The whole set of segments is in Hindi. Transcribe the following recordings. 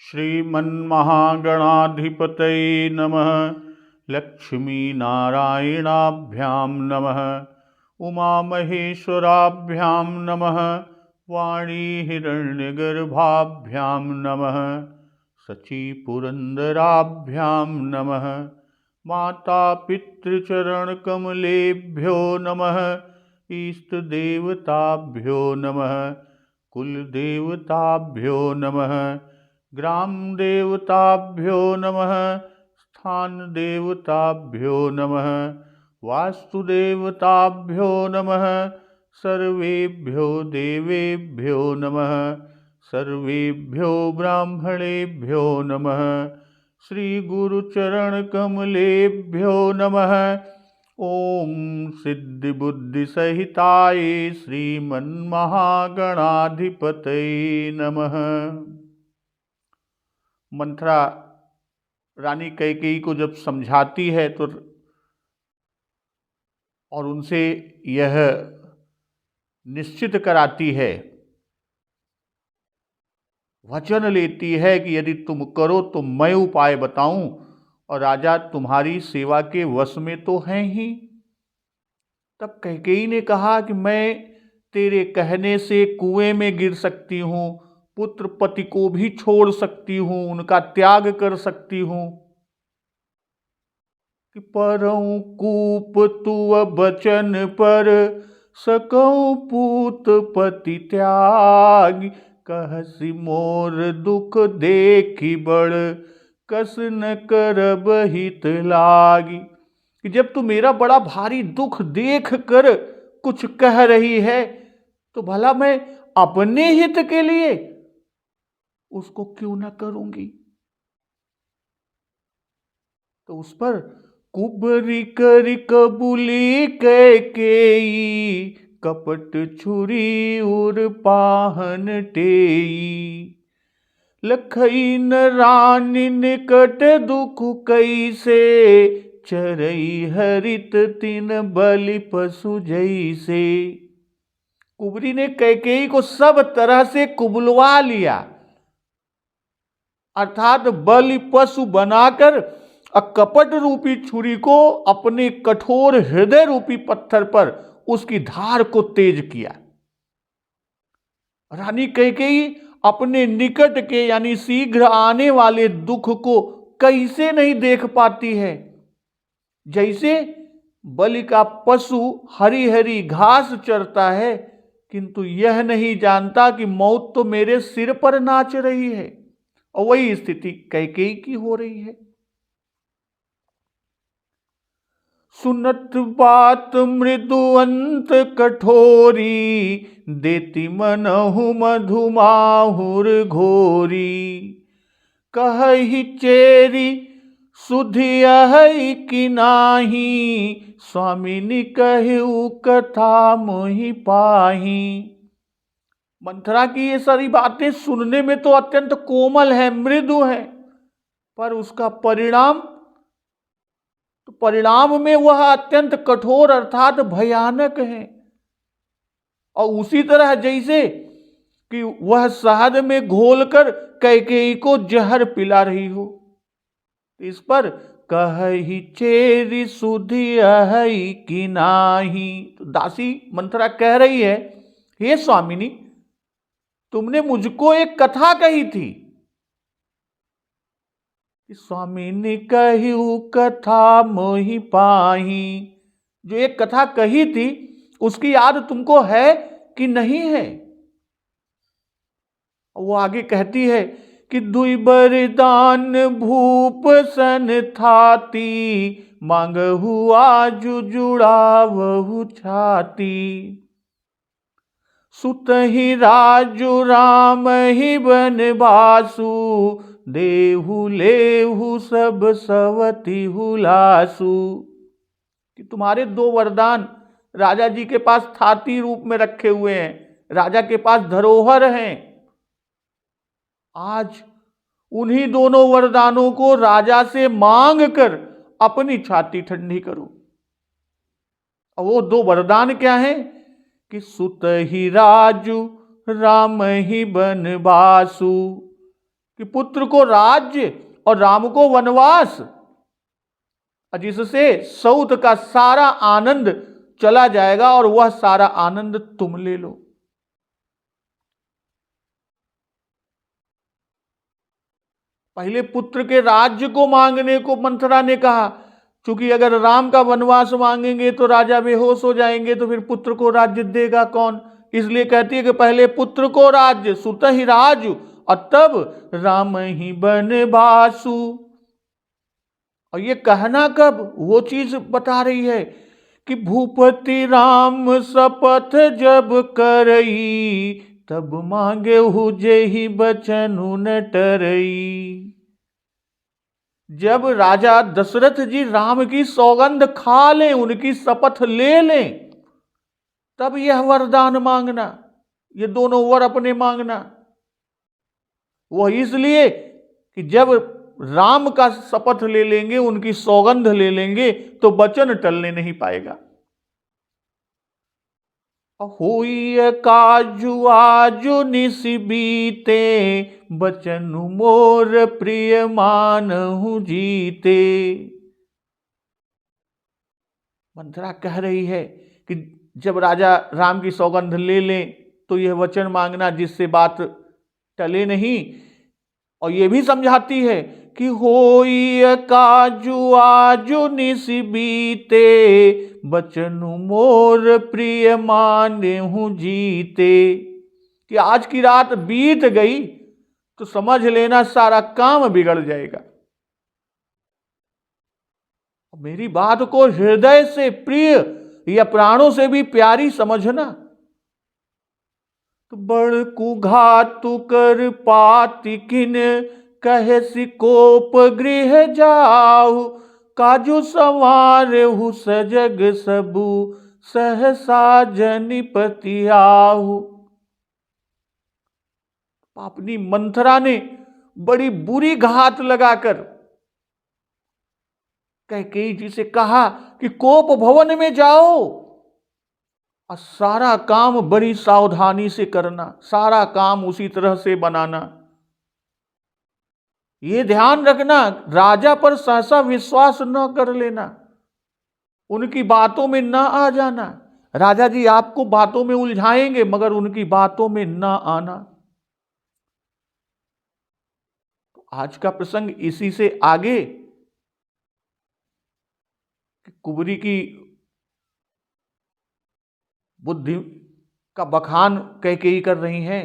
श्रीमन्महागणाधिपतये नमः। लक्ष्मीनारायणाभ्यां नमः। उमामहेश्वराभ्यां नमः। वाणीहिरण्यगर्भाभ्यां नमः। शचीपुरन्दराभ्यां नमः। मातापितृचरणकमलेभ्यो नमः। इष्टदेवताभ्यो नमः। कुलदेवताभ्यो नमः। ग्रामदेवताभ्यो नमः। स्थानदेवताभ्यो नमः। वास्तुदेवताभ्यो नमः। सर्वेभ्यो देवेभ्यो नमः। सर्वेभ्यो ब्राह्मणेभ्यो नमः। श्रीगुरुचरणकमलेभ्यो नमः। ओम सिद्धिबुद्धिसहिताय श्रीमन्महागणाधिपतये नमः। मंथरा रानी कैकेयी को जब समझाती है तो और उनसे यह निश्चित कराती है, वचन लेती है कि यदि तुम करो तो मैं उपाय बताऊं, और राजा तुम्हारी सेवा के वश में तो हैं ही। तब कैकेयी ने कहा कि मैं तेरे कहने से कुएं में गिर सकती हूं, पुत्र पति को भी छोड़ सकती हूं, उनका त्याग कर सकती हूं। कि परऊं कूप तुअ बचन पर, सकऊं पूत पति त्याग। कहसी मोर दुख देखी बड़, कस न करब हित लागी। कि जब तू मेरा बड़ा भारी दुख देख कर कुछ कह रही है, तो भला मैं अपने हित के लिए उसको क्यों न करूंगी। तो उस पर कुबरी करी कबूली कैकेयी, कपट छुरी उर पाहन टेई। लखई न रानी निकट दुख कैसे, चरई हरित तिन बलि पशु जैसे। कुबरी ने कैकेयी को सब तरह से कुबलवा लिया, अर्थात बलि पशु बनाकर कपट रूपी छुरी को अपने कठोर हृदय रूपी पत्थर पर उसकी धार को तेज किया। रानी कैकेयी अपने निकट के यानी शीघ्र आने वाले दुख को कैसे नहीं देख पाती है। जैसे बलि का पशु हरी हरी घास चरता है, किंतु यह नहीं जानता कि मौत तो मेरे सिर पर नाच रही है। और वही स्थिति कैकेयी की हो रही है। सुनत बात मृदु अंत कठोरी, देती मनहु मधुमाहुर घोरी। कहहि चेरी सुधियहि कि नाही, स्वामिनी कहु कथा मोहि पाही। मंथरा की ये सारी बातें सुनने में तो अत्यंत कोमल है, मृदु है, पर उसका परिणाम में वह अत्यंत कठोर अर्थात भयानक है। और उसी तरह जैसे कि वह शहद में घोलकर कैकेयी को जहर पिला रही हो। इस पर कहहि चेरी सुधियहि कि नाही, तो दासी मंथरा कह रही है, हे स्वामिनी, तुमने मुझको एक कथा कही थी। स्वामिनी कहु कथा मोहि पाही, जो एक कथा कही थी उसकी याद तुमको है कि नहीं है। वो आगे कहती है कि दुई बरदान भूप सन थाती, मांगहु आजु जुड़ावहु छाती। सुतहि राजु राम ही बनवासु, देहु लेहु सब सवति हुलासु। कि तुम्हारे दो वरदान राजा जी के पास थाती रूप में रखे हुए हैं, राजा के पास धरोहर हैं। आज उन्हीं दोनों वरदानों को राजा से मांग कर अपनी छाती ठंडी करो। और वो दो वरदान क्या हैं कि सुत ही राजू राम ही बनवासु, कि पुत्र को राज्य और राम को वनवास, जिससे सौत का सारा आनंद चला जाएगा और वह सारा आनंद तुम ले लो। पहले पुत्र के राज्य को मांगने को मंथरा ने कहा, क्योंकि अगर राम का वनवास मांगेंगे तो राजा बेहोश हो जाएंगे, तो फिर पुत्र को राज्य देगा कौन। इसलिए कहती है कि पहले पुत्र को राज्य, सुत ही राजु, और तब राम ही बनवासु। और ये कहना कब, वो चीज बता रही है कि भूपति राम शपथ जब करई, तब मांगे हुजेहि बचनु न टरई। जब राजा दशरथ जी राम की सौगंध खा लें, उनकी शपथ ले लें, तब यह वरदान मांगना, ये दोनों वर अपने मांगना। वह इसलिए कि जब राम का शपथ ले लेंगे, उनकी सौगंध ले लेंगे, तो वचन टलने नहीं पाएगा। होई काजु आजु निस बीते, बचनु मोर प्रिय मानहु जीते। मंथरा कह रही है कि जब राजा राम की सौगंध ले लें तो यह वचन मांगना जिससे बात टले नहीं। और यह भी समझाती है कि होई काजु आजु निस बीते, बचनु मोर प्रिय मानहु जीते। कि आज की रात बीत गई तो समझ लेना सारा काम बिगड़ जाएगा। मेरी बात को हृदय से प्रिय या प्राणों से भी प्यारी समझना। तो बड़कु घातु कर पाति किन, कहे सिकोप गृह जाऊ, काजू संवारहु सजग सबु, सहसा जनिपति आऊ। अपनी मंथरा ने बड़ी बुरी घात लगाकर कैकेयी जी से कहा कि कोप भवन में जाओ और सारा काम बड़ी सावधानी से करना, सारा काम उसी तरह से बनाना। ये ध्यान रखना, राजा पर सहसा विश्वास न कर लेना, उनकी बातों में न आ जाना। राजा जी आपको बातों में उलझाएंगे, मगर उनकी बातों में न आना। तो आज का प्रसंग इसी से आगे कुबरी की बुद्धि का बखान कैकेयी कर रही हैं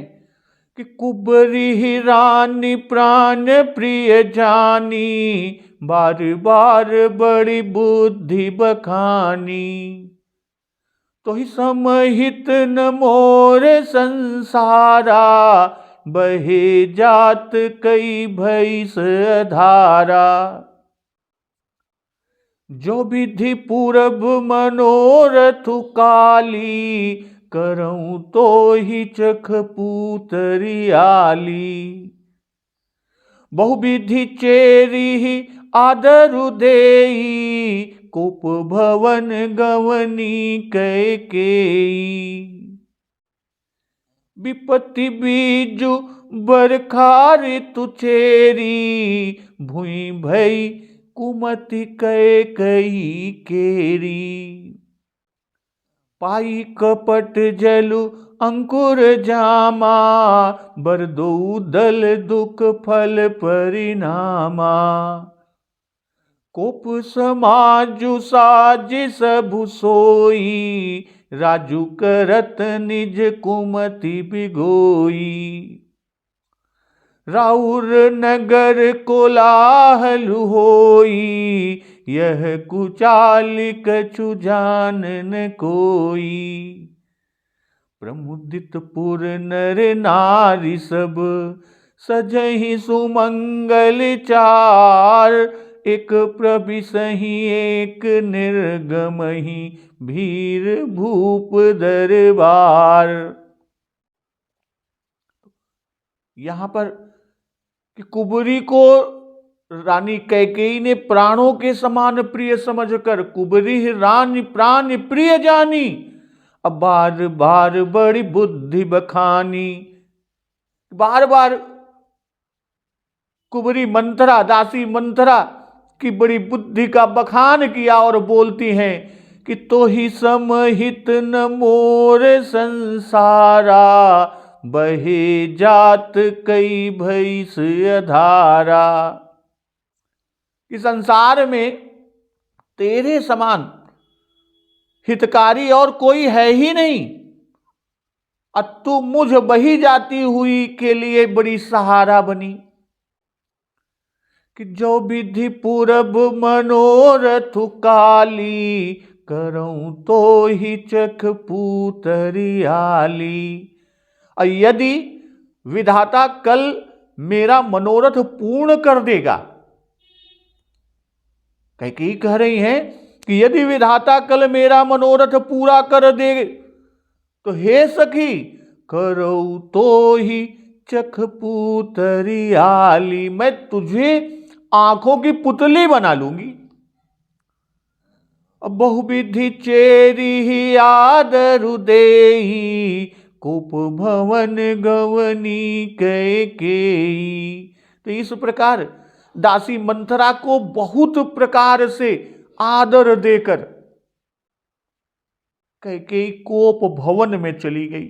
कि कुबरी ही रानी प्राण प्रिय जानी, बार बार बड़ी बुद्धि बखानी। तो ही समहित न मोर संसारा, बहे जात कई भैस धारा। जो विधि पूरब मनोरथ काली, करऊं तो ही चख पूतरियाली। बहुविधि चेरी आदरु देई, कोप भवन गवनी कैकेयी। विपत्ति बीजु बरखार तुचेरी, भुई भई कुमति कैकेयी केरी। पाई कपट जलु अंकुर जामा, बरदो दल दुख फल परिणामा। कोप समाजु साज सबु सोई, राजु करत निज कुमति बिगोई। राउर नगर कोलाहल होई, यह कुचाल कछु जान न कोई। प्रमुदित पुर नर नारी सब, सजहि सुमंगल चार। एक प्रबिसहि एक निर्गमहि, भीर भूप दरबार। यहां पर कि कुबरी को रानी कैकेयी ने प्राणों के समान प्रिय समझकर कुबरी रानी प्राण प्रिय जानी, अब बार बार बड़ी बुद्धि बखानी। बार बार कुबरी मंथरा, दासी मंथरा की बड़ी बुद्धि का बखान किया और बोलती हैं कि तो ही समहित न मोर संसारा, बहे जात कई भैस अधारा। कि संसार में तेरे समान हितकारी और कोई है ही नहीं, और तू मुझ बही जाती हुई के लिए बड़ी सहारा बनी। कि जो विधि पूरब मनोरथ काली, करऊं तो ही चख पूतरियाली। और यदि विधाता कल मेरा मनोरथ पूर्ण कर देगा, कैकेयी कह रही हैं कि यदि विधाता कल मेरा मनोरथ पूरा कर दे तो हे सखी, करऊं तो ही चख पूतरियाली, मैं तुझे आंखों की पुतली बना लूंगी। बहुविधि चेरी ही आदरु देई, कुप भवन गवनी कैकेयी। तो इस प्रकार दासी मंथरा को बहुत प्रकार से आदर देकर कैकेयी कोप भवन में चली गई।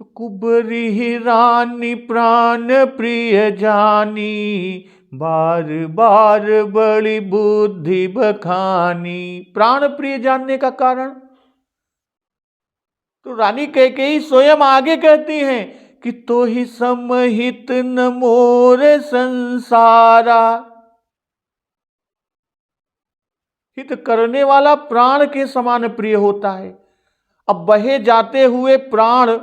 तो कुबरी रानी प्राण प्रिय जानी, बार बार बड़ी बुद्धि बखानी। प्राण प्रिय जानने का कारण, तो रानी कैकेयी स्वयं आगे कहती हैं कि तो ही समहित न मोर संसारा। हित करने वाला प्राण के समान प्रिय होता है। अब बहे जाते हुए प्राण,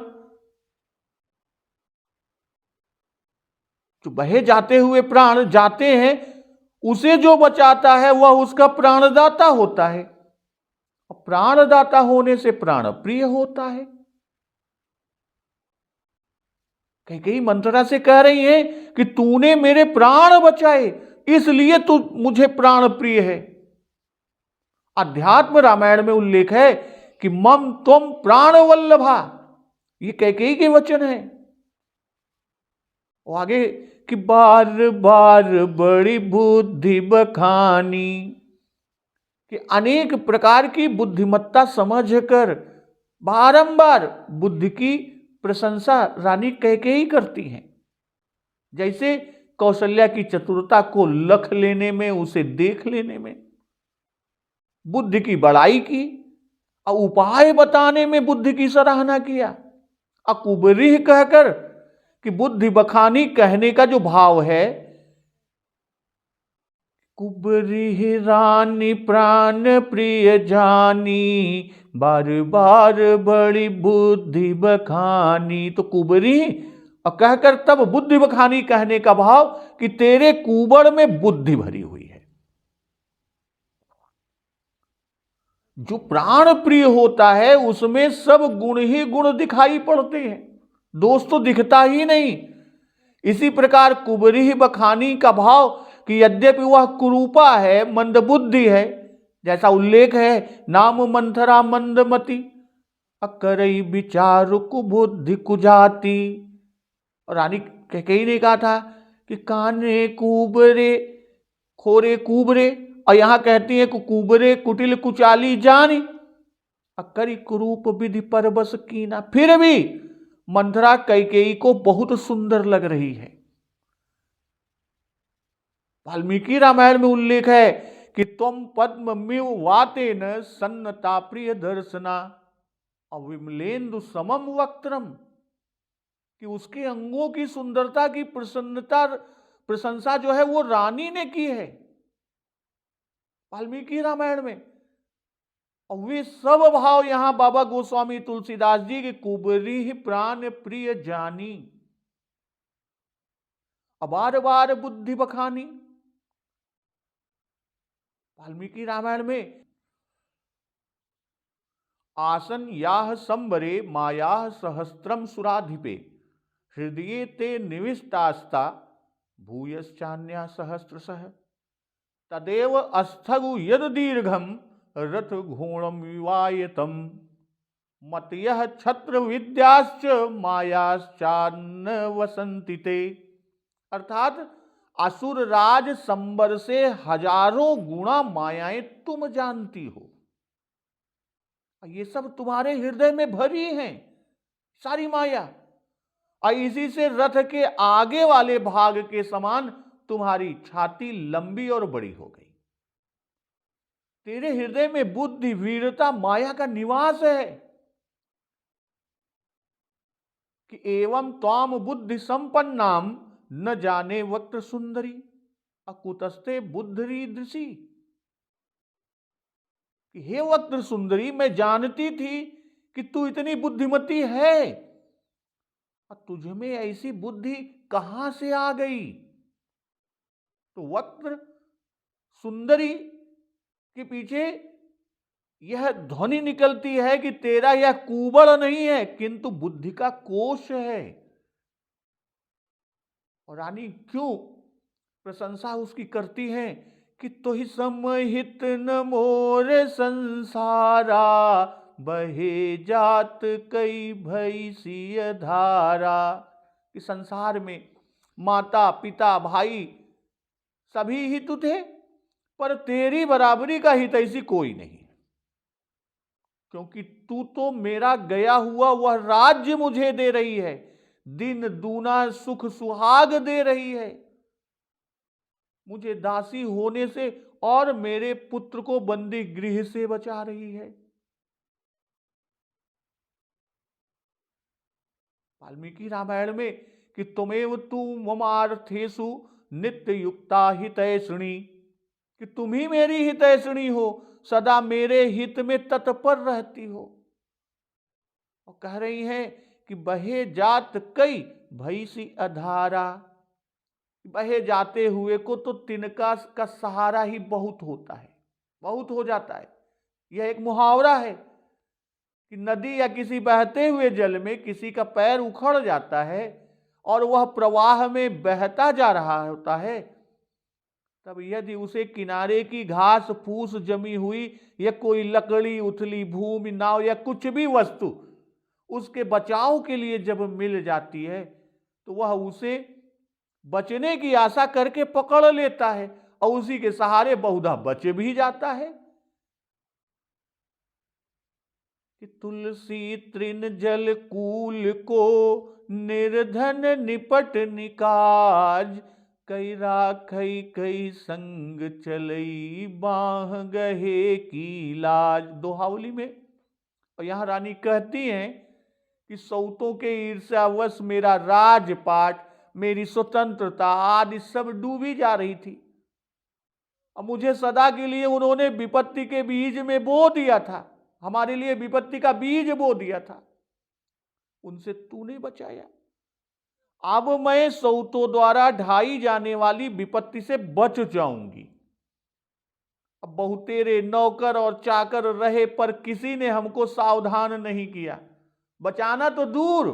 जो बहे जाते हुए प्राण जाते हैं, उसे जो बचाता है वह उसका प्राणदाता होता है। प्राणदाता होने से प्राण प्रिय होता है। कैकेयी मंथरा से कह रही है कि तूने मेरे प्राण बचाए, इसलिए तू मुझे प्राण प्रिय है। अध्यात्म रामायण में उल्लेख है कि मम त्वम प्राण वल्लभा, ये कैकेयी के वचन है। और आगे कि बार बार बड़ी बुद्धि बखानी, कि अनेक प्रकार की बुद्धिमत्ता समझकर बारंबार बुद्धि की प्रशंसा रानी कैकेयी करती हैं। जैसे कौशल्या की चतुरता को लख लेने में, उसे देख लेने में, बुद्धि की बड़ाई की और उपाय बताने में बुद्धि की सराहना किया। अकुबरी कहकर कि बुद्धि बखानी कहने का जो भाव है, कुबरी रानी प्राण प्रिय जानी, बार बार बड़ी बुद्धि बखानी। तो कुबरी और कहकर तब बुद्धि बखानी कहने का भाव कि तेरे कुबड़ में बुद्धि भरी हुई है। जो प्राण प्रिय होता है उसमें सब गुण ही गुण दिखाई पड़ते हैं, दोष तो दिखता ही नहीं। इसी प्रकार कुबरी ही बखानी का भाव कि यद्यपि वह कुरूपा है, मंदबुद्धि है, जैसा उल्लेख है नाम मंथरा मंदमती, अकरई विचार कुबुद्धि कुजाति। और रानी कैकेयी ने कहा था कि काने कुबरे खोरे कुबरे, और यहां कहती है कि कुबरे कुटिल कुचाली जानी, अकरी कुरूप विधि परबस कीना। फिर भी मंथरा कैकेयी को बहुत सुंदर लग रही है। वाल्मीकि रामायण में उल्लेख है कि तुम पद्म वातेन सन्नता प्रिय दर्शना, अविमलेन्दु समम वक्त्रम, कि उसके अंगों की सुंदरता की प्रशंसा जो है वो रानी ने की है वाल्मीकि रामायण में। और वे सब भाव यहां बाबा गोस्वामी तुलसीदास जी के कुबरी ही प्राण प्रिय जानी, अबार बार बुद्धि बखानी। वाल्मीकि रामायण में आसन याह संबरे माया सहस्त्रम सुराधिपे, हृदय ते निविष्टास्ता भूयश्चान्या सहस्त्रशः, तदेव अस्थगु यद दीर्घम रथ घोणम विवायतम। मतयः छत्र विद्याश्च मायाश्चान्न वसंति ते। अर्थात असुर राज संबर से हजारों गुणा मायाएं तुम जानती हो, ये सब तुम्हारे हृदय में भरी हैं सारी माया, और इसी से रथ के आगे वाले भाग के समान तुम्हारी छाती लंबी और बड़ी हो गई। तेरे हृदय में बुद्धि वीरता माया का निवास है कि एवं त्वाम बुद्धि संपन्नाम न जाने वक्त्र सुंदरी अकुतस्ते बुद्धि दृषि। हे वक्त्र सुंदरी, मैं जानती थी कि तू इतनी बुद्धिमती है, और तुझ में ऐसी बुद्धि कहां से आ गई। तो वक्त्र सुंदरी के पीछे यह ध्वनि निकलती है कि तेरा यह कुबड़ नहीं है किंतु बुद्धि का कोश है। और रानी क्यों प्रशंसा उसकी करती है कि तुहि समहित न मोर संसारा बहे जात कई भई सिय धारा। कि संसार में माता पिता भाई सभी हित थे, पर तेरी बराबरी का हित ऐसी कोई नहीं, क्योंकि तू तो मेरा गया हुआ वह राज्य मुझे दे रही है, दिन दूना सुख सुहाग दे रही है, मुझे दासी होने से और मेरे पुत्र को बंदी गृह से बचा रही है। वाल्मीकि रामायण में कि तुमेव तू ममार्थेषु नित्य युक्ता हितैषिणी, कि तुम ही मेरी हितैषिणी हो, सदा मेरे हित में तत्पर रहती हो। और कह रही हैं कि बहे जात कई भईसी अधारा, बहे जाते हुए को तो तिनका का सहारा ही बहुत होता है, बहुत हो जाता है। यह एक मुहावरा है कि नदी या किसी बहते हुए जल में किसी का पैर उखड़ जाता है और वह प्रवाह में बहता जा रहा होता है, तब यदि उसे किनारे की घास फूस जमी हुई या कोई लकड़ी उथली भूमि नाव या कुछ भी वस्तु उसके बचाव के लिए जब मिल जाती है तो वह उसे बचने की आशा करके पकड़ लेता है और उसी के सहारे बहुधा बच भी जाता है। कि तुलसी तृण जल कूल को निर्धन निपट निकाज कई राखई कई संग चलई बाह गहे की लाज। दोहावली में और यहां रानी कहती हैं कि सौतों के ईर्ष्यावश मेरा राजपाट मेरी स्वतंत्रता आदि सब डूबी जा रही थी, और मुझे सदा के लिए उन्होंने विपत्ति के बीज में बो दिया था, हमारे लिए विपत्ति का बीज बो दिया था, उनसे तूने बचाया। अब मैं सौतों द्वारा ढाई जाने वाली विपत्ति से बच जाऊंगी। अब बहुतेरे नौकर और चाकर रहे पर किसी ने हमको सावधान नहीं किया, बचाना तो दूर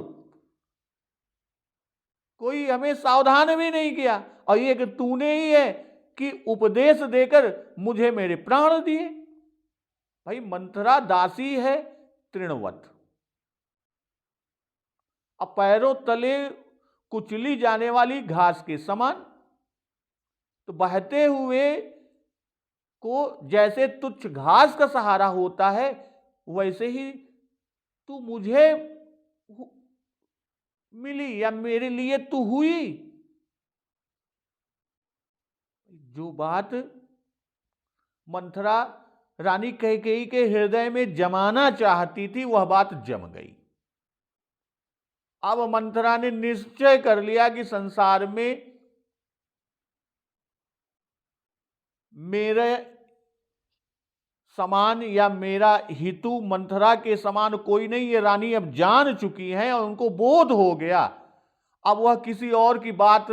कोई हमें सावधान भी नहीं किया, और ये कि तूने ही है कि उपदेश देकर मुझे मेरे प्राण दिए। भाई मंथरा दासी है तृणवत, अब पैरों तले कुचली जाने वाली घास के समान, तो बहते हुए को जैसे तुच्छ घास का सहारा होता है वैसे ही तू मुझे मिली या मेरे लिए तू हुई। जो बात मंथरा रानी कैकेयी के हृदय में जमाना चाहती थी वह बात जम गई। अब मंथरा ने निश्चय कर लिया कि संसार में मेरे समान या मेरा हितु मंथरा के समान कोई नहीं। ये रानी अब जान चुकी हैं और उनको बोध हो गया, अब वह किसी और की बात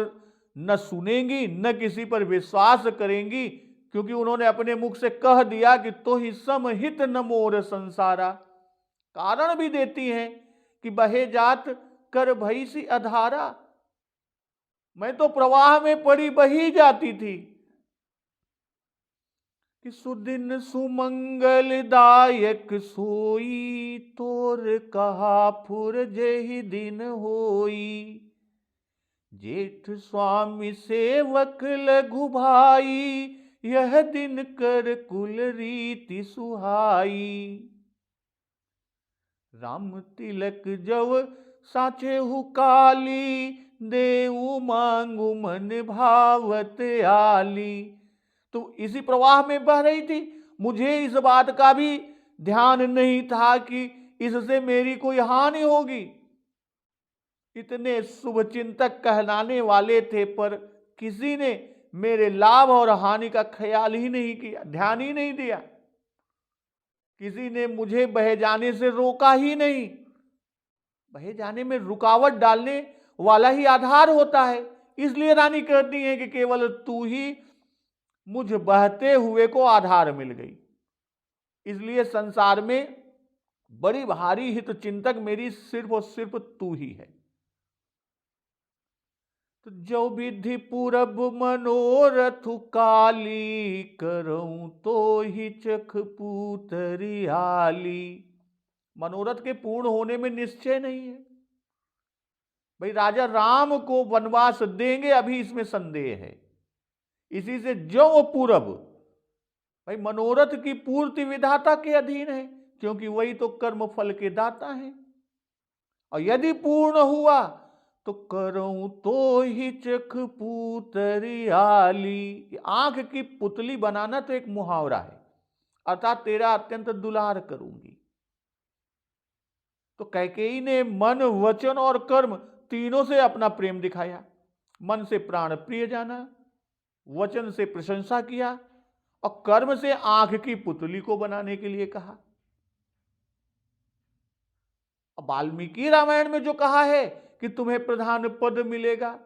न सुनेंगी न किसी पर विश्वास करेंगी, क्योंकि उन्होंने अपने मुख से कह दिया कि तो ही समहित न मोर संसारा। कारण भी देती हैं कि बहे जात कर भई सी अधारा, मैं तो प्रवाह में पड़ी बही जाती थी, कि सुदिन सुमंगलदायक सोई, तोर कहा फुर जेहि दिन होई। जेठ स्वामी सेवक लघु भाई, यह दिन कर कुल रीति सुहाई। राम तिलक जव साचे हुकाली, देऊ मांगू मन भावत आली। तो इसी प्रवाह में बह रही थी। मुझे इस बात का भी ध्यान नहीं था कि इससे मेरी कोई हानि होगी। इतने शुभ चिंतक कहलाने वाले थे, पर किसी ने मेरे लाभ और हानि का ख्याल ही नहीं किया, ध्यान ही नहीं दिया। किसी ने मुझे बह जाने से रोका ही नहीं। बह जाने में रुकावट डालने वाला ही आधार होता है। इसलिए रानी कहती है कि केवल तू ही मुझ बहते हुए को आधार मिल गई। इसलिए संसार में बड़ी भारी हित चिंतक मेरी सिर्फ और सिर्फ तू ही है। तो जो विधि पूरब मनोरथ काली, करऊं तो ही चख पूतरियाली। मनोरथ के पूर्ण होने में निश्चय नहीं है। भाई राजा राम को वनवास देंगे, अभी इसमें संदेह है। इसी से जो पूरब, भाई मनोरथ की पूर्ति विधाता के अधीन है, क्योंकि वही तो कर्म फल के दाता है। और यदि पूर्ण हुआ तो करऊं तो ही चख पूतरियाली। आंख की पुतली बनाना तो एक मुहावरा है, अर्थात तेरा अत्यंत दुलार करूंगी। तो कैकेयी ने मन, वचन और कर्म तीनों से अपना प्रेम दिखाया। मन से प्राण प्रिय जाना, वचन से प्रशंसा किया और कर्म से आंख की पुतली को बनाने के लिए कहा। वाल्मीकि रामायण में जो कहा है कि तुम्हें प्रधान पद मिलेगा,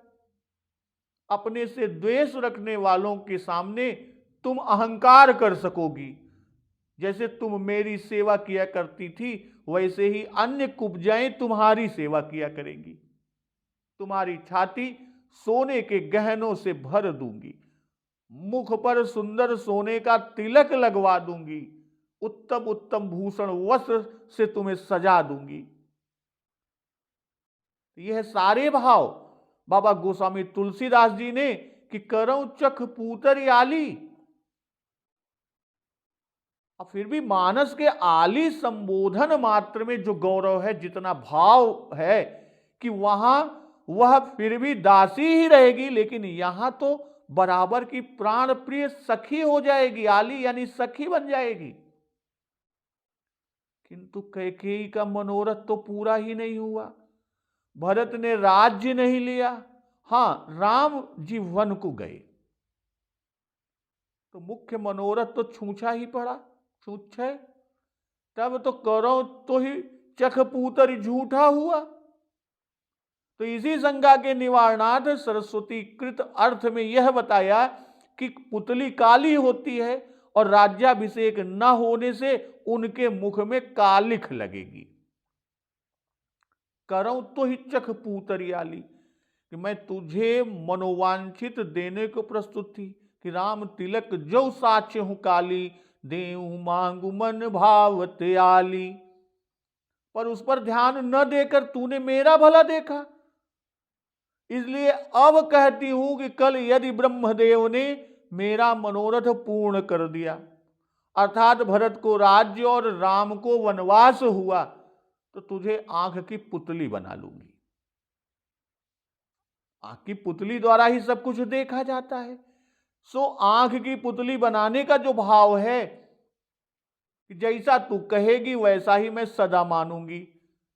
अपने से द्वेष रखने वालों के सामने तुम अहंकार कर सकोगी। जैसे तुम मेरी सेवा किया करती थी, वैसे ही अन्य कुब्जाएं तुम्हारी सेवा किया करेंगी। तुम्हारी छाती सोने के गहनों से भर दूंगी, मुख पर सुंदर सोने का तिलक लगवा दूंगी, उत्तम उत्तम भूषण वस्त्र से तुम्हें सजा दूंगी। यह सारे भाव बाबा गोस्वामी तुलसीदास जी ने कि करऊं चख पूतरियाली। और फिर भी मानस के आली संबोधन मात्र में जो गौरव है, जितना भाव है कि वहां वह फिर भी दासी ही रहेगी, लेकिन यहां तो बराबर की प्राण प्रिय सखी हो जाएगी। आली यानी सखी बन जाएगी। किंतु कैकेयी का मनोरथ तो पूरा ही नहीं हुआ। भरत ने राज्य नहीं लिया, हां राम जी वन को गए, तो मुख्य मनोरथ तो छूछा ही पड़ा, छूछे। तब तो करो तो ही चख पूतर झूठा हुआ। तो इसी शंका के निवारणार्थ सरस्वती कृत अर्थ में यह बताया कि पुतली काली होती है और राज्याभिषेक न होने से उनके मुख में कालिख लगेगी। करऊं तो ही चख पूतरियाली, कि मैं तुझे मनोवांछित देने को प्रस्तुत थी कि राम तिलक जो साच हूं काली, देऊ मांगू मन भावत आली। पर उस पर ध्यान न देकर तूने मेरा भला देखा, इसलिए अब कहती हूं कि कल यदि ब्रह्मदेव ने मेरा मनोरथ पूर्ण कर दिया, अर्थात भरत को राज्य और राम को वनवास हुआ, तो तुझे आंख की पुतली बना लूंगी। आंख की पुतली द्वारा ही सब कुछ देखा जाता है। सो आंख की पुतली बनाने का जो भाव है कि जैसा तू कहेगी वैसा ही मैं सदा मानूंगी,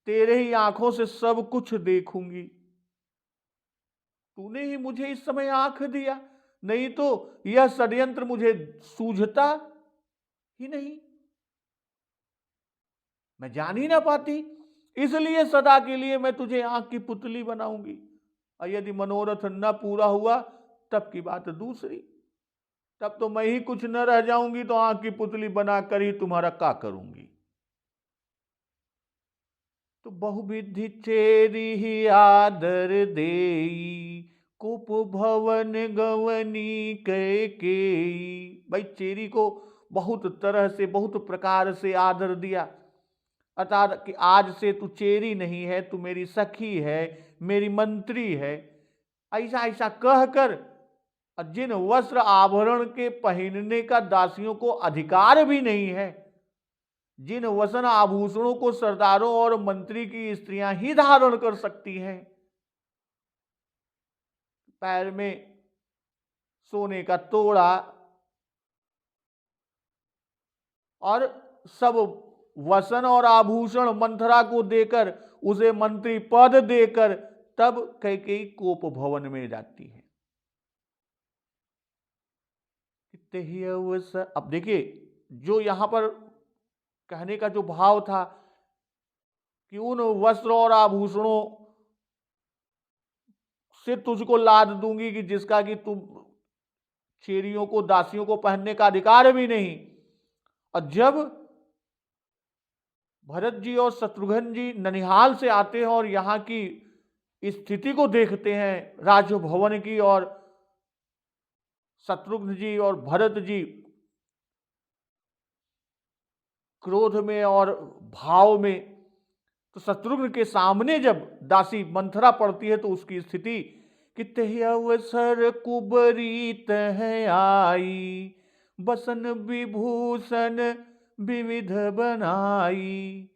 तेरे ही आंखों से सब कुछ देखूंगी। तूने ही मुझे इस समय आंख दिया, नहीं तो यह षड्यंत्र मुझे सूझता ही नहीं, मैं जान ही ना पाती। इसलिए सदा के लिए मैं तुझे आंख की पुतली बनाऊंगी, और यदि मनोरथ न पूरा हुआ तब की बात दूसरी, तब तो मैं ही कुछ न रह जाऊंगी, तो आंख की पुतली बनाकर ही तुम्हारा का करूंगी। तो बहुविधि चेरी ही आदर देई, कुप भवन गवनी कैकेयी। भाई चेरी को बहुत तरह से, बहुत प्रकार से आदर दिया, अर्थात कि आज से तू चेरी नहीं है, तू मेरी सखी है, मेरी मंत्री है। ऐसा ऐसा कहकर जिन वस्त्र आभरण के पहनने का दासियों को अधिकार भी नहीं है, जिन वसन आभूषणों को सरदारों और मंत्री की स्त्रियां ही धारण कर सकती हैं, पैर में सोने का तोड़ा और सब वसन और आभूषण मंथरा को देकर, उसे मंत्री पद देकर, तब कैकेयी कोप भवन में जाती है। अब देखिए, जो यहां पर कहने का जो भाव था कि उन वस्त्र और आभूषणों से तुझको लाद दूंगी कि जिसका कि तुम चेरियों को, दासियों को पहनने का अधिकार भी नहीं। और जब भरत जी और शत्रुघ्न जी ननिहाल से आते हैं और यहां की स्थिति को देखते हैं राजभवन की, और शत्रुघ्न जी और भरत जी क्रोध में और भाव में, तो शत्रुघ्न के सामने जब दासी मंथरा पड़ती है तो उसकी स्थिति कि तेहि अवसर कुबरीत है आई, बसन विभूषण विविध बनाई,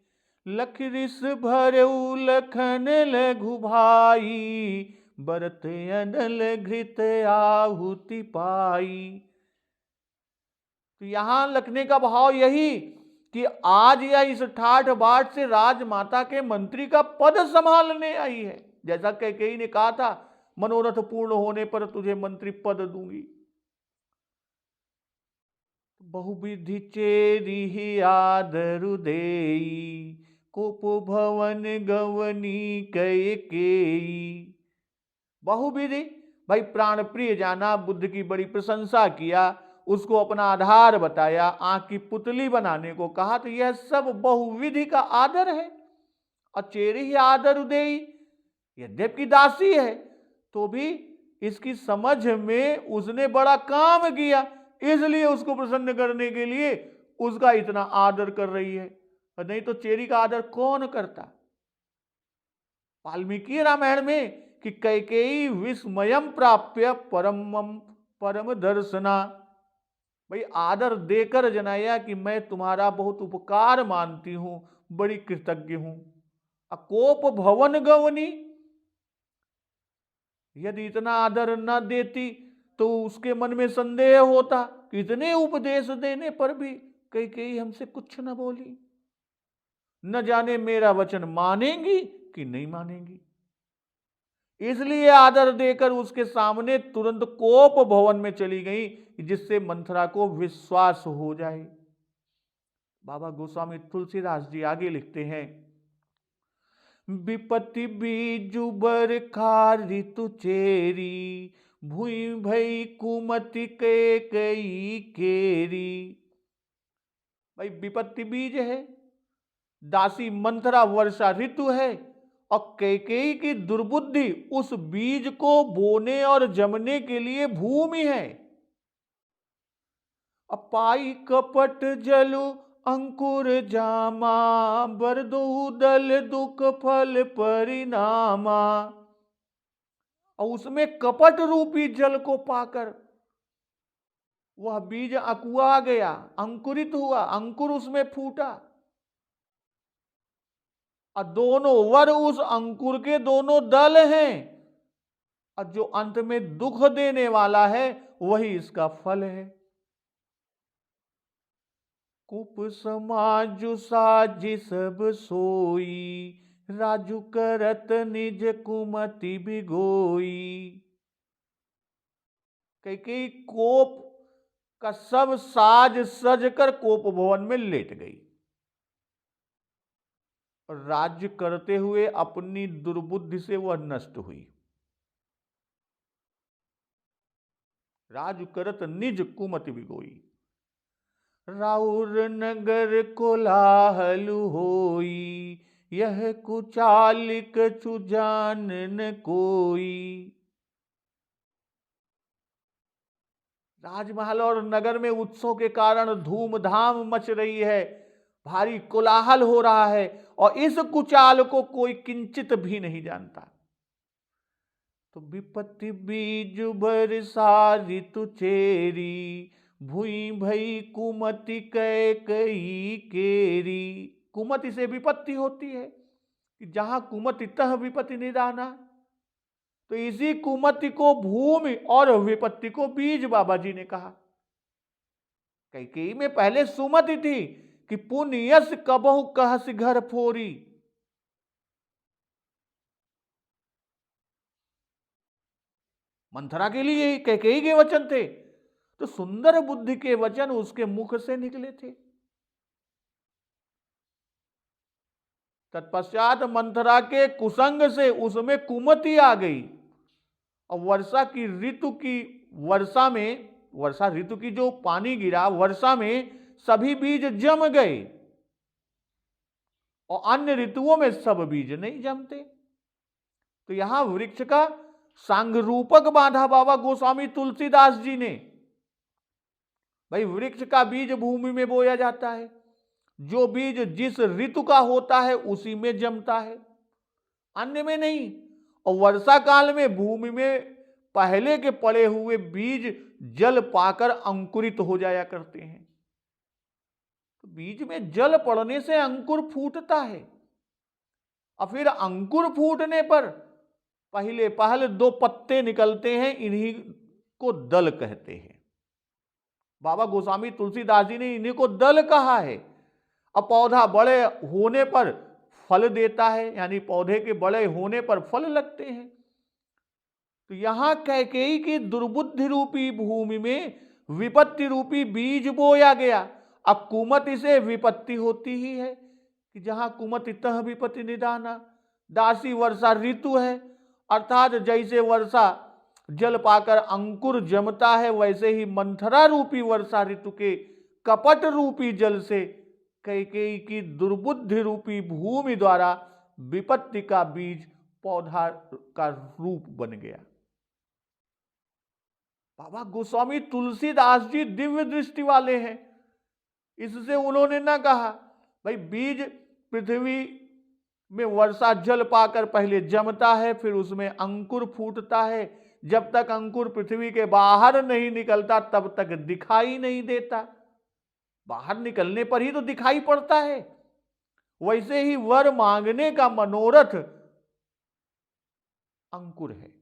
लख रिस भरऊ लखन लघु भाई, बरत अनल घृत आहुति पाई। तो यहां लिखने का भाव यही कि आज या इस ठाठ बाट से राजमाता के मंत्री का पद संभालने आई है। जैसा कैकेयी ने कहा था, मनोरथ पूर्ण होने पर तुझे मंत्री पद दूंगी। बहुविधि चेरी आदरु देई, कोप भवन गवनी कैकेयी। बहुविधि, भाई प्राण प्रिय जाना, बुद्ध की बड़ी प्रशंसा किया, उसको अपना आधार बताया, आंख की पुतली बनाने को कहा। तो यह सब बहुविधि का आदर है। और चेरी ही आदर उदेई, यद्यपि दासी है तो भी इसकी समझ में उसने बड़ा काम किया, इसलिए उसको प्रसन्न करने के लिए उसका इतना आदर कर रही है। और नहीं तो चेरी का आदर कौन करता। वाल्मीकि रामायण में कि कैकेयी विस्मयम प्राप्य परम दर्शना, भाई आदर देकर जनाया कि मैं तुम्हारा बहुत उपकार मानती हूं, बड़ी कृतज्ञ हूं। अकोप भवन गवनी, यदि इतना आदर न देती तो उसके मन में संदेह होता कि इतने उपदेश देने पर भी कैकेयी हमसे कुछ न बोली, न जाने मेरा वचन मानेंगी कि नहीं मानेंगी। इसलिए आदर देकर उसके सामने तुरंत कोप भवन में चली गई, जिससे मंथरा को विश्वास हो जाए। बाबा गोस्वामी तुलसीदास जी आगे लिखते हैं, विपत्ति बीजु बरखा ऋतु चेरी, भूई भई कुमति कैकेयी केरी। भाई विपत्ति बीज है, दासी मंथरा वर्षा ऋतु है, और कैकेयी की दुर्बुद्धि उस बीज को बोने और जमने के लिए भूमि है। अपाई कपट जलु अंकुर जामा, बरदु दल दुख फल परिणामा। और उसमें कपट रूपी जल को पाकर वह बीज अकुआ गया, अंकुरित हुआ, अंकुर उसमें फूटा, और दोनों वर उस अंकुर के दोनों दल हैं, और जो अंत में दुख देने वाला है वही इसका फल है। कुप समाजु साजी सब सोई, राजु करत निज कुमति बिगोई। कैकेयी कोप का सब साज सज कर कोप भवन में लेट गई, और राज्य करते हुए अपनी दुर्बुद्धि से वह नष्ट हुई। राजु करत निज कुमति बिगोई, राउर नगर कोलाहलु होई, यह कुचालिक चुजान न कोई। राजमहल और नगर में उत्सव के कारण धूमधाम मच रही है, भारी कोलाहल हो रहा है, और इस कुचाल को कोई किंचित भी नहीं जानता। तो विपत्ति बीज बरसा ऋतु चेरी, भुई भई कुमति कैकई केरी। कुमति से विपत्ति होती है कि जहां कुमति तह विपत्ति निदाना। तो इसी कुमति को भूमि और विपत्ति को बीज बाबा जी ने कहा। कैकेयी में पहले सुमति थी कि पुण्य यश कबहु कहस घर फोरी। मंथरा के लिए कैकेयी के वचन थे, तो सुंदर बुद्धि के वचन उसके मुख से निकले थे। तत्पश्चात मंथरा के कुसंग से उसमें कुमति आ गई, और वर्षा ऋतु की जो पानी गिरा वर्षा में, सभी बीज जम गए, और अन्य ऋतुओं में सब बीज नहीं जमते। तो यहां वृक्ष का सांगरूपक बांधा बाबा गोस्वामी तुलसीदास जी ने। भाई वृक्ष का बीज भूमि में बोया जाता है, जो बीज जिस ऋतु का होता है उसी में जमता है, अन्य में नहीं। और वर्षा काल में भूमि में पहले के पड़े हुए बीज जल पाकर अंकुरित हो जाया करते हैं। तो बीज में जल पड़ने से अंकुर फूटता है, और फिर अंकुर फूटने पर पहले दो पत्ते निकलते हैं, इन्हीं को दल कहते हैं। बाबा गोस्वामी तुलसीदास जी ने इन्हीं को दल कहा है। अब पौधा बड़े होने पर फल देता है, यानी पौधे के बड़े होने पर फल लगते हैं। तो यहां कैकेयी की दुर्बुद्धि रूपी भूमि में विपत्ति रूपी बीज बोया गया। अब कुमति से विपत्ति होती ही है कि जहां कुमति तह विपत्ति निदाना। दासी वर्षा ऋतु है, अर्थात जैसे वर्षा जल पाकर अंकुर जमता है, वैसे ही मंथरा रूपी वर्षा ऋतु के कपट रूपी जल से कैकेयी की दुर्बुद्धि रूपी भूमि द्वारा विपत्ति का बीज पौधा का रूप बन गया। बाबा गोस्वामी तुलसीदास जी दिव्य दृष्टि वाले हैं, इससे उन्होंने ना कहा भाई बीज पृथ्वी में वर्षा जल पाकर पहले जमता है, फिर उसमें अंकुर फूटता है। जब तक अंकुर पृथ्वी के बाहर नहीं निकलता तब तक दिखाई नहीं देता, बाहर निकलने पर ही तो दिखाई पड़ता है। वैसे ही वर मांगने का मनोरथ अंकुर है,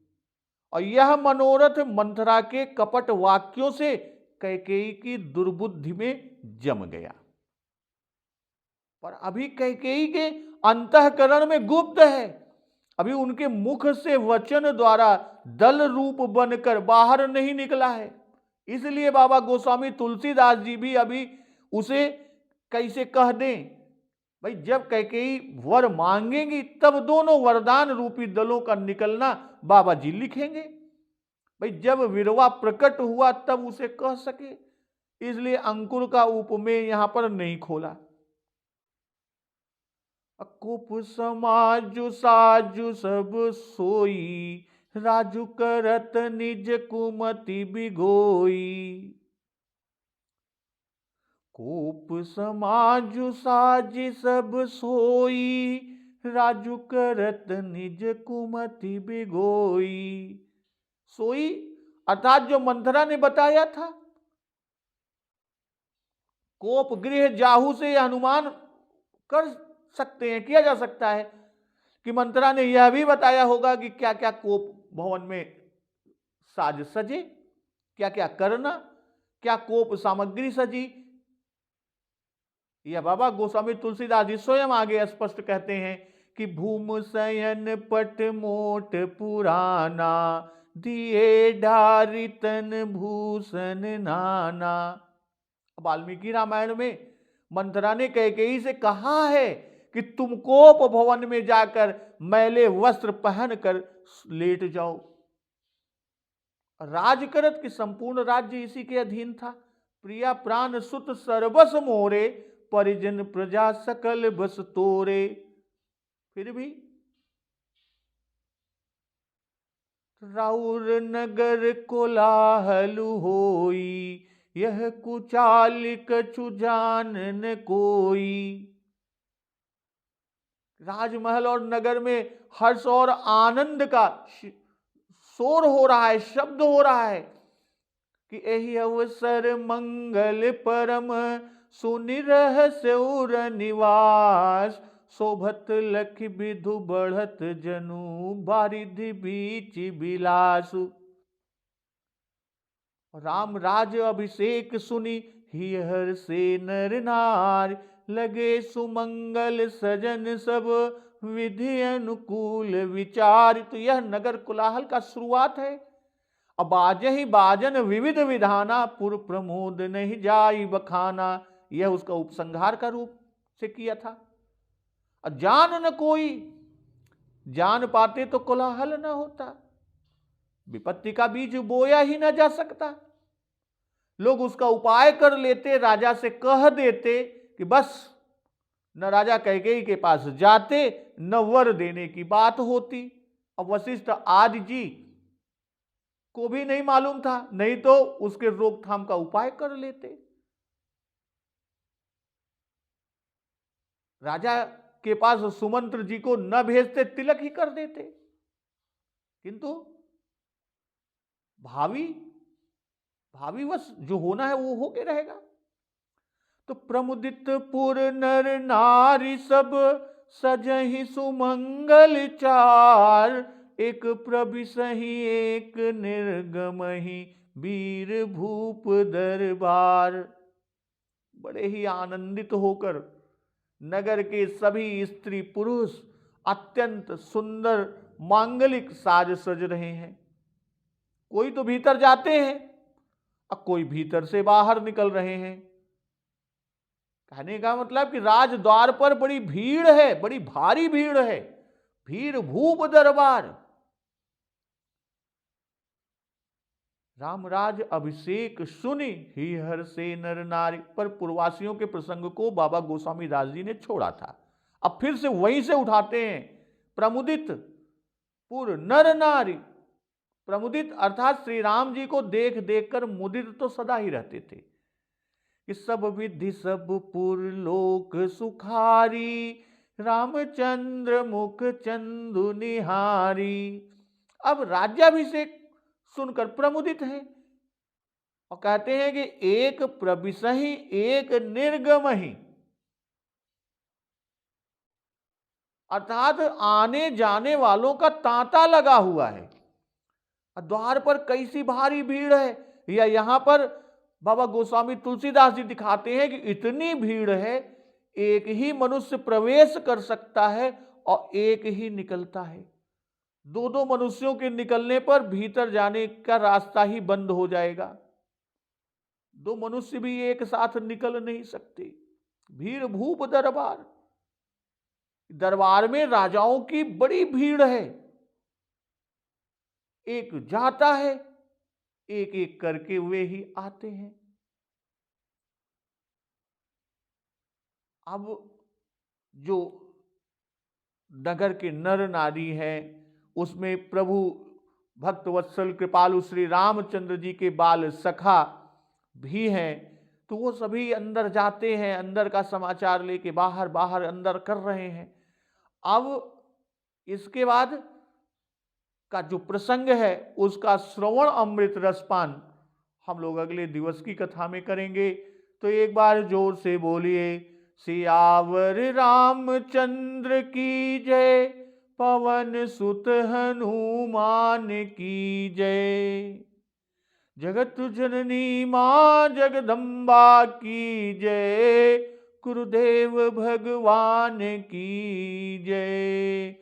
और यह मनोरथ मंथरा के कपट वाक्यों से कैकेयी की दुर्बुद्धि में जम गया। पर अभी कैकेयी के अंतःकरण में गुप्त है, अभी उनके मुख से वचन द्वारा दल रूप बनकर बाहर नहीं निकला है। इसलिए बाबा गोस्वामी तुलसीदास जी भी अभी उसे कैसे कह दें। भाई जब कैकेयी वर मांगेंगी तब दोनों वरदान रूपी दलों का निकलना बाबा जी लिखेंगे। भाई जब विरवा प्रकट हुआ तब उसे कह सके, इसलिए अंकुर का उपमेय यहां पर नहीं खोला। कुप समाजु साजु सब सोई, राजु करत निज कुमति बिगोई। कोप समाजु साज सब सोई, राजु करत निज कुमति बिगोई। सोई अर्थात जो मंथरा ने बताया था, कोप गृह जाहू से यह अनुमान कर सकते हैं, किया जा सकता है कि मंथरा ने यह भी बताया होगा कि क्या क्या कोप भवन में साज सजे, क्या क्या करना, क्या कोप सामग्री सजी। यह बाबा गोस्वामी तुलसीदास जी स्वयं आगे स्पष्ट कहते हैं कि भूम शयन पट मोट पुराना, दिए ढारी तन भूषण नाना। वाल्मीकि रामायण में मंथरा ने कैकेयी से कहा है कि तुम कोप भवन में जाकर मैले वस्त्र पहनकर लेट जाओ। राजकरत की संपूर्ण राज्य इसी के अधीन था। प्रिया प्राण सुत सर्वस मोरे, परिजन प्रजा सकल बस तोरे। फिर भी राउर नगर कोलाहल होई, यह कुचाल कछु जान न कोई। राजमहल और नगर में हर्ष और आनंद का शोर हो रहा है, शब्द हो रहा है कि एहि अवसर मंगल परम, सुनि रहस्य उर निवास। शोभत लखि विधु बढ़त जनु, बारिधि बीच बिलासु। राम राज अभिषेक सुनी, हिहर से नर नार। लगे सुमंगल सजन सब, विधि अनुकूल विचार। तो यह नगर कोलाहल का शुरुआत है। अब बाजहि बाजन विविध विधाना, पुर प्रमोद नहीं जाई बखाना। यह उसका उपसंहार का रूप से किया था। जान न कोई, जान पाते तो कोलाहल न होता, विपत्ति का बीज बोया ही न जा सकता। लोग उसका उपाय कर लेते, राजा से कह देते कि बस न राजा कैकेयी के पास जाते, न वर देने की बात होती। अब वशिष्ठ आदि जी को भी नहीं मालूम था, नहीं तो उसके रोकथाम का उपाय कर लेते। राजा के पास सुमंत्र जी को न भेजते, तिलक ही कर देते। किंतु भावी वश जो होना है वो होके रहेगा। तो प्रमुदित पुर नर नारी सब, सजहि सुमंगल चार। एक प्रबिसहि एक निर्गमहि, वीर भूप दरबार। बड़े ही आनंदित होकर नगर के सभी स्त्री पुरुष अत्यंत सुंदर मांगलिक साज सज रहे हैं। कोई तो भीतर जाते हैं और कोई भीतर से बाहर निकल रहे हैं। कहने का मतलब कि राजद्वार पर बड़ी भीड़ है, बड़ी भारी भीड़ है। भीड़ भूप दरबार। रामराज अभिषेक सुनी, ही हर से नर नारी। पर पूर्ववासियों के प्रसंग को बाबा गोस्वामी दास जी ने छोड़ा था, अब फिर से वहीं से उठाते हैं। प्रमुदित पुर नर नारी। प्रमुदित अर्थात श्री राम जी को देख देख कर मुदित तो सदा ही रहते थे कि सब विधि सब पुर लोक सुखारी, रामचंद्र मुख चंदु निहारी। अब राज्याभिषेक सुनकर प्रमुदित हैं और कहते हैं कि एक प्रविशहि एक निर्गमहि, अर्थात आने जाने वालों का तांता लगा हुआ है। द्वार पर कैसी भारी भीड़ है। या यहां पर बाबा गोस्वामी तुलसीदास जी दिखाते हैं कि इतनी भीड़ है, एक ही मनुष्य प्रवेश कर सकता है और एक ही निकलता है। दो दो मनुष्यों के निकलने पर भीतर जाने का रास्ता ही बंद हो जाएगा। दो मनुष्य भी एक साथ निकल नहीं सकते। भीड़ भूप दरबार। दरबार में राजाओं की बड़ी भीड़ है। एक जाता है, एक एक करके वे ही आते हैं। अब जो नगर के नर नारी हैं, उसमें प्रभु भक्त वत्सल कृपालु श्री रामचंद्र जी के बाल सखा भी हैं। तो वो सभी अंदर जाते हैं, अंदर का समाचार लेके बाहर बाहर अंदर कर रहे हैं। अब इसके बाद का जो प्रसंग है उसका श्रवण अमृत रसपान हम लोग अगले दिवस की कथा में करेंगे। तो एक बार जोर से बोलिए, सियावर रामचंद्र की जय, पवन सुत हनुमान की जय। जगत जननी मां जगदम्बा की जय, गुरुदेव भगवान की जय।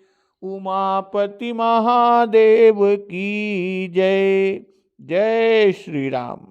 उमापति महादेव की जय। जय श्री राम।